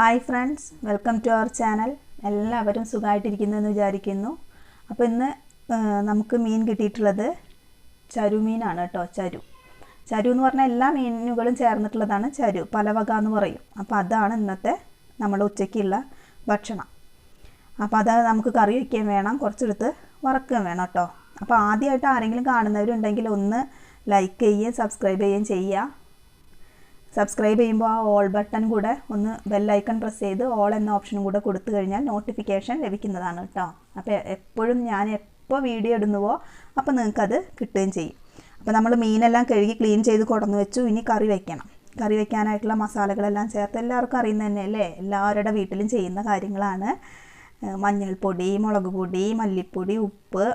Hi friends, welcome to our channel. എല്ലാവരും സുഖമായിട്ടിരിക്കുന്നെന്ന് വിചാരിക്കുന്നു. അപ്പോൾ ഇന്ന് നമുക്ക് മീൻ കിട്ടിയിട്ടുള്ളത് ചരുമീനാണ് കേട്ടോ. ചരു എന്ന് പറഞ്ഞാൽ എല്ലാ മീനുകളും ചേർന്നിട്ടുള്ളതാണ് ചരു, പലവക എന്ന് പറയും. അപ്പോൾ അതാണ് ഇന്നത്തെ നമ്മുടെ ഉച്ചയ്ക്കുള്ള ഭക്ഷണം. അപ്പോൾ അത് നമുക്ക് കറി വയ്ക്കുകയും വേണം, കുറച്ചെടുത്ത് വറക്കുകയും വേണം കേട്ടോ. അപ്പോൾ ആദ്യമായിട്ട് ആരെങ്കിലും കാണുന്നവരുണ്ടെങ്കിൽ ഒന്ന് ലൈക്ക് ചെയ്യുകയും സബ്സ്ക്രൈബ് ചെയ്യുകയും ചെയ്യുക. സബ്സ്ക്രൈബ് ചെയ്യുമ്പോൾ ആ ഓൾ ബട്ടൺ കൂടെ ഒന്ന് ബെല്ലൈക്കൺ പ്രസ് ചെയ്ത് ഓൾ എന്ന ഓപ്ഷനും കൂടെ കൊടുത്തു കഴിഞ്ഞാൽ നോട്ടിഫിക്കേഷൻ ലഭിക്കുന്നതാണ് കേട്ടോ. അപ്പോൾ എപ്പോഴും ഞാൻ എപ്പോൾ വീഡിയോ ഇടുന്നുവോ അപ്പോൾ നിങ്ങൾക്കത് കിട്ടുകയും ചെയ്യും. അപ്പോൾ നമ്മൾ മീനെല്ലാം കഴുകി ക്ലീൻ ചെയ്ത് കൊണ്ടുവന്ന് വെച്ചു. ഇനി കറി വയ്ക്കണം. കറി വയ്ക്കാനായിട്ടുള്ള മസാലകളെല്ലാം ചേർത്ത് എല്ലാവർക്കും അറിയുന്നത് തന്നെയല്ലേ, എല്ലാവരുടെ വീട്ടിലും ചെയ്യുന്ന കാര്യങ്ങളാണ്. മഞ്ഞൾപ്പൊടി, മുളക് പൊടി, മല്ലിപ്പൊടി, ഉപ്പ്,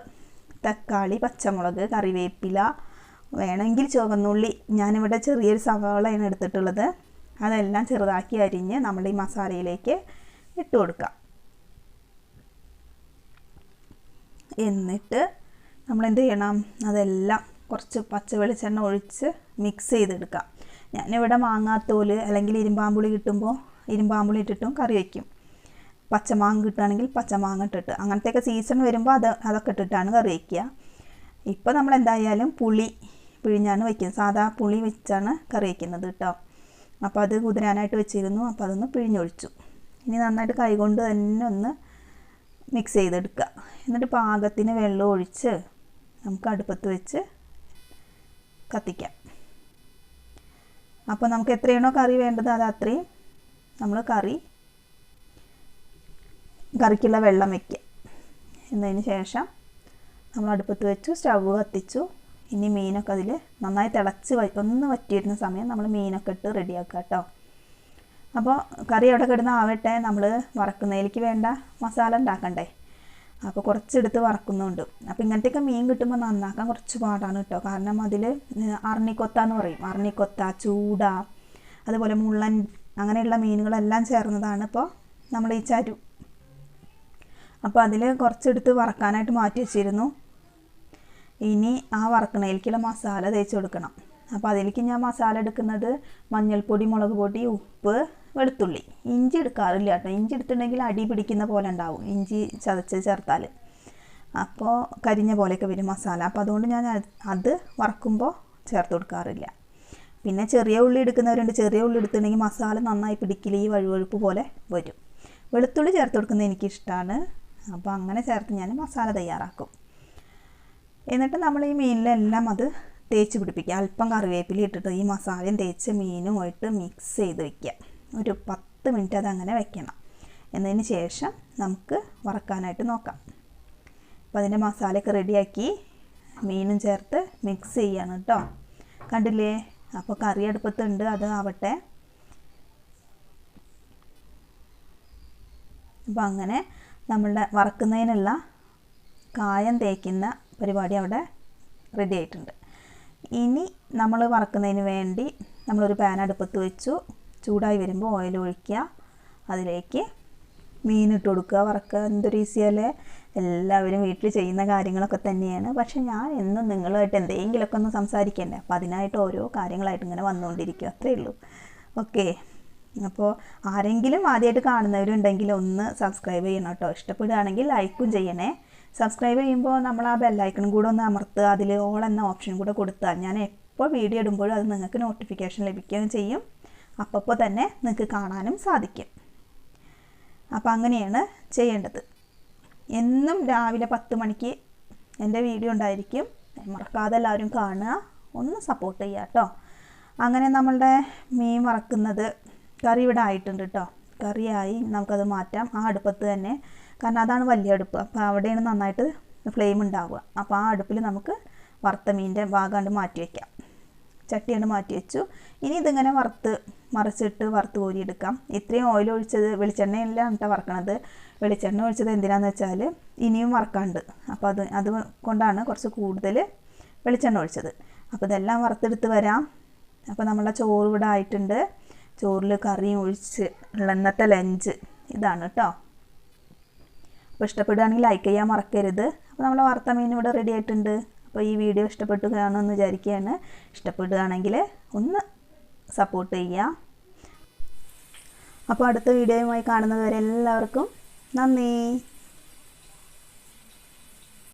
തക്കാളി, പച്ചമുളക്, കറിവേപ്പില, വേണമെങ്കിൽ ചുവന്നുള്ളി. ഞാനിവിടെ ചെറിയൊരു സവാളയാണ് എടുത്തിട്ടുള്ളത്. അതെല്ലാം ചെറുതാക്കി അരിഞ്ഞ് നമ്മൾ ഈ മസാലയിലേക്ക് ഇട്ട് കൊടുക്കാം. എന്നിട്ട് നമ്മൾ എന്ത് ചെയ്യണം, അതെല്ലാം കുറച്ച് പച്ച വെളിച്ചെണ്ണ ഒഴിച്ച് മിക്സ് ചെയ്തെടുക്കാം. ഞാനിവിടെ മാങ്ങാത്തോല് അല്ലെങ്കിൽ ഇരുമ്പാമ്പുളി കിട്ടുമ്പോൾ ഇരുമ്പാമ്പുളി ഇട്ടിട്ടും കറി വയ്ക്കും. പച്ചമാങ്ങ കിട്ടുകയാണെങ്കിൽ പച്ചമാങ്ങ ഇട്ടിട്ട്, അങ്ങനത്തെയൊക്കെ സീസൺ വരുമ്പോൾ അതൊക്കെ ഇട്ടിട്ടാണ് കറി വയ്ക്കുക. ഇപ്പോൾ നമ്മൾ എന്തായാലും പുളി പിഴിഞ്ഞാണ് വയ്ക്കുന്നത്, സാധാ പുളി വെച്ചാണ് കറി വയ്ക്കുന്നത് കേട്ടോ. അപ്പോൾ അത് കുതിരാനായിട്ട് വെച്ചിരുന്നു. അപ്പോൾ അതൊന്ന് പിഴിഞ്ഞൊഴിച്ചു. ഇനി നന്നായിട്ട് കൈകൊണ്ട് തന്നെ ഒന്ന് മിക്സ് ചെയ്തെടുക്കുക. എന്നിട്ട് പാകത്തിന് വെള്ളം ഒഴിച്ച് നമുക്ക് അടുപ്പത്ത് വെച്ച് കത്തിക്കാം. അപ്പോൾ നമുക്ക് എത്രയാണോ കറി വേണ്ടത് അത് അത്രയും നമ്മൾ കറിക്കുള്ള വെള്ളം വയ്ക്കുക. എന്നതിന് ശേഷം നമ്മൾ അടുപ്പത്ത് വെച്ചു, സ്റ്റവ് കത്തിച്ചു. ഇനി മീനൊക്കെ അതിൽ നന്നായി തിളച്ച് ഒന്ന് വറ്റിയിരുന്ന സമയം നമ്മൾ മീനൊക്കെ ഇട്ട് റെഡിയാക്കുക കേട്ടോ. അപ്പോൾ കറി അവിടെ കിടന്ന് ആവട്ടെ, നമ്മൾ വറക്കുന്നതിലേക്ക് വേണ്ട മസാല ഉണ്ടാക്കണ്ടേ. അപ്പോൾ കുറച്ചെടുത്ത് വറക്കുന്നുണ്ട്. അപ്പോൾ ഇങ്ങനത്തെയൊക്കെ മീൻ കിട്ടുമ്പോൾ നന്നാക്കാൻ കുറച്ച് പാടാണ് കേട്ടോ. കാരണം അതിൽ അറണിക്കൊത്ത എന്ന് പറയും, അറണിക്കൊത്ത, ചൂട, അതുപോലെ മുള്ളൻ, അങ്ങനെയുള്ള മീനുകളെല്ലാം ചേർന്നതാണ് ഇപ്പോൾ നമ്മൾ ഈ ചരു. അപ്പോൾ അതിൽ കുറച്ചെടുത്ത് വറക്കാനായിട്ട് മാറ്റി വെച്ചിരുന്നു. ഇനി ആ വറക്കണയിലേക്കുള്ള മസാല തേച്ച് കൊടുക്കണം. അപ്പോൾ അതിലേക്ക് ഞാൻ മസാല എടുക്കുന്നത് മഞ്ഞൾപ്പൊടി, മുളക് പൊടി, ഉപ്പ്, വെളുത്തുള്ളി. ഇഞ്ചി എടുക്കാറില്ല കേട്ടോ. ഇഞ്ചി എടുത്തിട്ടുണ്ടെങ്കിൽ അടി പിടിക്കുന്ന പോലെ ഉണ്ടാവും, ഇഞ്ചി ചതച്ച് ചേർത്താൽ. അപ്പോൾ കരിഞ്ഞ പോലെയൊക്കെ വരും മസാല. അപ്പോൾ അതുകൊണ്ട് ഞാൻ അത് വറക്കുമ്പോൾ ചേർത്ത് കൊടുക്കാറില്ല. പിന്നെ ചെറിയ ഉള്ളി എടുക്കുന്നവരുണ്ട്. ചെറിയ ഉള്ളി എടുത്തിട്ടുണ്ടെങ്കിൽ മസാല നന്നായി പിടിക്കില്ല, ഈ വഴുവഴുപ്പ് പോലെ വരും. വെളുത്തുള്ളി ചേർത്ത് കൊടുക്കുന്നത് എനിക്കിഷ്ടമാണ്. അപ്പോൾ അങ്ങനെ ചേർത്ത് ഞാൻ മസാല തയ്യാറാക്കും. എന്നിട്ട് നമ്മൾ ഈ മീനിലെല്ലാം അത് തേച്ച് പിടിപ്പിക്കുക. അല്പം കറിവേപ്പില ഇട്ടിട്ട് ഈ മസാലയും തേച്ച് മീനുമായിട്ട് മിക്സ് ചെയ്ത് വയ്ക്കുക. ഒരു 10 മിനിറ്റ് അതങ്ങനെ വയ്ക്കണം. എന്നതിന് ശേഷം നമുക്ക് വറക്കാനായിട്ട് നോക്കാം. അപ്പോൾ അതിൻ്റെ മസാലയൊക്കെ റെഡിയാക്കി മീനും ചേർത്ത് മിക്സ് ചെയ്യാണ് കേട്ടോ. കണ്ടില്ലേ? അപ്പോൾ കറി അടുപ്പത്തുണ്ട്, അത് ആവട്ടെ. അപ്പോൾ അങ്ങനെ നമ്മളുടെ വറക്കുന്നതിനുള്ള കായം തേക്കുന്ന പരിപാടി അവിടെ റെഡി ആയിട്ടുണ്ട്. ഇനി നമ്മൾ വറക്കുന്നതിന് വേണ്ടി നമ്മളൊരു പാൻ അടുപ്പത്ത് വെച്ചു. ചൂടായി വരുമ്പോൾ ഓയിൽ ഒഴിക്കുക, അതിലേക്ക് മീനിട്ട് കൊടുക്കുക, വറക്കുക. എന്തൊരു ഈസിയല്ലേ, എല്ലാവരും വീട്ടിൽ ചെയ്യുന്ന കാര്യങ്ങളൊക്കെ തന്നെയാണ്. പക്ഷേ ഞാൻ എന്നും നിങ്ങളുമായിട്ട് എന്തെങ്കിലുമൊക്കെ ഒന്ന് സംസാരിക്കണ്ടേ, അപ്പോൾ അതിനായിട്ട് ഓരോ കാര്യങ്ങളായിട്ട് ഇങ്ങനെ വന്നുകൊണ്ടിരിക്കും, അത്രയേ ഉള്ളൂ. ഓക്കെ. അപ്പോൾ ആരെങ്കിലും ആദ്യമായിട്ട് കാണുന്നവരുണ്ടെങ്കിൽ ഒന്ന് സബ്സ്ക്രൈബ് ചെയ്യണം കേട്ടോ. ഇഷ്ടപ്പെടുകയാണെങ്കിൽ ലൈക്കും ചെയ്യണേ. സബ്സ്ക്രൈബ് ചെയ്യുമ്പോൾ നമ്മൾ ആ ബെല്ലൈക്കണും കൂടെ ഒന്ന് അമർത്തുക. അതിൽ ഓൾ എന്ന ഓപ്ഷൻ കൂടെ കൊടുത്താൽ ഞാൻ എപ്പോൾ വീഡിയോ ഇടുമ്പോഴും അത് നിങ്ങൾക്ക് നോട്ടിഫിക്കേഷൻ ലഭിക്കുകയും ചെയ്യും. അപ്പോൾ തന്നെ നിങ്ങൾക്ക് കാണാനും സാധിക്കും. അപ്പോൾ അങ്ങനെയാണ് ചെയ്യേണ്ടത്. എന്നും രാവിലെ 10 മണിക്ക് എൻ്റെ വീഡിയോ ഉണ്ടായിരിക്കും. മറക്കാതെ എല്ലാവരും കാണുക, ഒന്ന് സപ്പോർട്ട് ചെയ്യുക കേട്ടോ. അങ്ങനെ നമ്മളുടെ മീൻ വറക്കുന്നത് കറി ഇവിടെ ആയിട്ടുണ്ട് കേട്ടോ. കറിയായി, നമുക്കത് മാറ്റാം. ആ അടുപ്പത്ത് തന്നെ, കാരണം അതാണ് വലിയ അടുപ്പ്. അപ്പോൾ അവിടെയാണ് നന്നായിട്ട് ഫ്ലെയിം ഉണ്ടാവുക. അപ്പോൾ ആ അടുപ്പിൽ നമുക്ക് വറുത്ത മീനിൻ്റെ ഭാഗം മാറ്റി വയ്ക്കാം. ചട്ടിയാണ് മാറ്റി വെച്ചു. ഇനി ഇതിങ്ങനെ മറിച്ചിട്ട് വറുത്ത് കോരിയെടുക്കാം. ഇത്രയും ഓയിൽ ഒഴിച്ചത് വെളിച്ചെണ്ണയെല്ലാം കേട്ടോ വറക്കണത്. വെളിച്ചെണ്ണ ഒഴിച്ചത് എന്തിനാണെന്ന് വെച്ചാൽ ഇനിയും വറക്കാണ്ട്. അപ്പോൾ അത് കൊണ്ടാണ് കുറച്ച് കൂടുതൽ വെളിച്ചെണ്ണ ഒഴിച്ചത്. അപ്പോൾ ഇതെല്ലാം വറുത്തെടുത്ത് വരാം. അപ്പോൾ നമ്മളെ ചോറ് ഇവിടെ ആയിട്ടുണ്ട്. ചോറിൽ കറിയും ഒഴിച്ച് ഉള്ള ഇന്നത്തെ ലഞ്ച് ഇതാണ് കേട്ടോ. അപ്പോൾ ഇഷ്ടപ്പെടുകയാണെങ്കിൽ ലൈക്ക് ചെയ്യാൻ മറക്കരുത്. അപ്പോൾ നമ്മൾ വറുത്ത മീൻ ഇവിടെ റെഡി ആയിട്ടുണ്ട്. അപ്പോൾ ഈ വീഡിയോ ഇഷ്ടപ്പെട്ടു കാണുമെന്ന് വിചാരിക്കുകയാണ്. ഇഷ്ടപ്പെടുകയാണെങ്കിൽ ഒന്ന് സപ്പോർട്ട് ചെയ്യുക. അപ്പോൾ അടുത്ത വീഡിയോയുമായി കാണുന്നത് വരെ എല്ലാവർക്കും നന്ദി.